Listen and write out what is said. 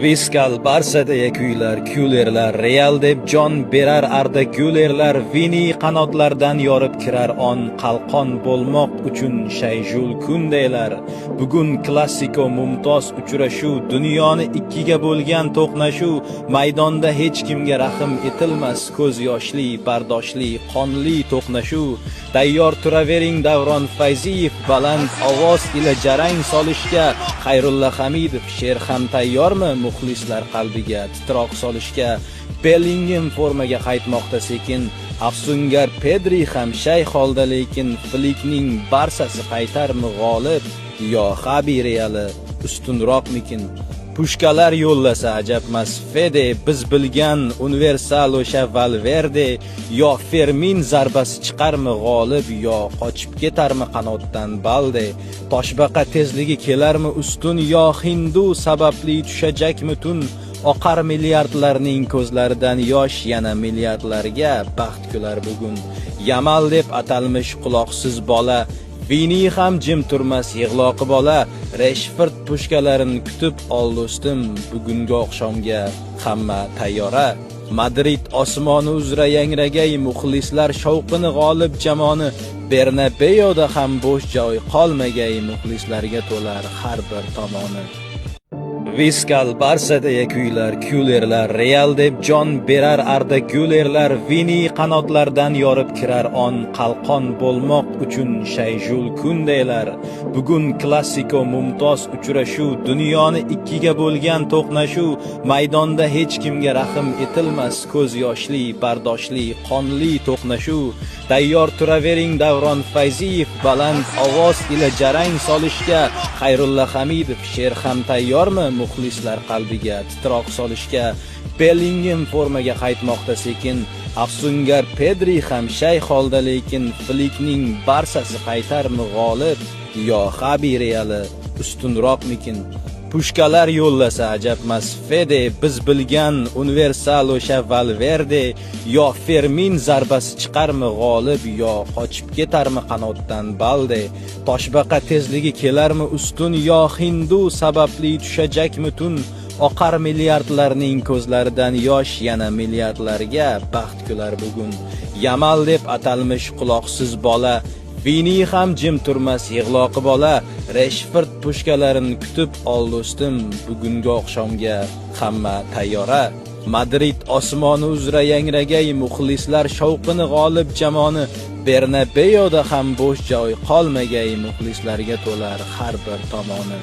Viskal Barsadagi kuylar, Kullerlar, Real deb jon berar Arda Gülerlar, Vini qanotlardan yorib kirar on, qalqon bo'lmoq uchun shayjul kundaylar. Bugun klassiko mumtoz uchrashuv, dunyoni ikkiga bo'lgan to'qnashuv, maydonda hech kimga rahm etilmas, ko'z yoshli, bardoshli, qonli to'qnashuv. Tayyor turavering Davron Fayziyev, baland ovoz ila jarang solishga, Xayrulla Hamidov, Sher ham tayyormi muxlislar qalbiga titroq solishga? Bellingham formaga qaytmoqda sekin, afsungar Pedri ham shay holda, lekin Flikning Barsasi qaytarmi g'olib, yo Xabi Reali ustunroqmikin? Pushkalar yo'llasa ajabmas Fede, biz bilgan universal o'sha Valverde, yo Fermin zarbasi chiqarmi g'olib, yo qochib ketarmi qanotdan Balde? Toshbaqa tezligi kelarmi ustun, yo Hindu sababli tushajakmi tun? Oqar milliardlarning ko'zlaridan yosh, yana milliardlarga baxt kular bugun. Yamal deb atalmish quloqsiz bola, Vini ham jim turmas yig'loqi bola. Rashford pushkalarini kutib ol do'stim, bugungi oqshomga hamma tayyora. Madrid osmoni uzra yangragay, muxlislar shovqini g'olib jamoni, Bernabeuda ham bo'sh joy qolmagay, muxlislarga to'lar har bir tomoni. Viskal Barsadagi kuylar, Kullerlar, Real deb jon berar Arda Gülerlar, Vini qanotlardan yorib kirar on, qalqon bo'lmoq uchun shayjul kundaylar. Bugun klassiko mumtoz uchrashuv, dunyoni ikkiga bo'lgan to'qnashuv, maydonda hech kimga rahm etilmas, ko'z yoshli, bardoshli, qonli to'qnashuv. Tayyor turavering Davron Fayziyev, baland ovoz ila jarang solishga, Xayrulla Hamidov, Sher ham tayyormi muxlislar qalbiga titroq solishga? Bellingham formaga qaytmoqda sekin, afsungar Pedri ham shay holda, lekin Flikning Barsasi qaytarmi g'olib, yo Xabi Reali ustunroqmikin? Pushkalar yo'llasa ajabmas Fede, biz bilgan universal o'sha Valverde, yo Fermin zarbasi chiqarmi g'olib, yo qochib ketarmi qanotdan Balde? Toshbaqa tezligi kelarmi ustun, yo Hindu sababli tushajakmi tun? Oqar milliardlarning ko'zlaridan yosh, yana milliardlarga baxt kular bugun. Yamal deb atalmish quloqsiz bola, Vini ham jim turmas yig'loqi bola. Rashford pushkalarini kutib ol do'stim, bugungi oqshomga hamma tayyora. Madrid osmoni uzra yangragay, muxlislar shovqini g'olib jamoni, Bernabeuda ham bo'sh joy qolmagay, muxlislarga to'lar har bir tomoni.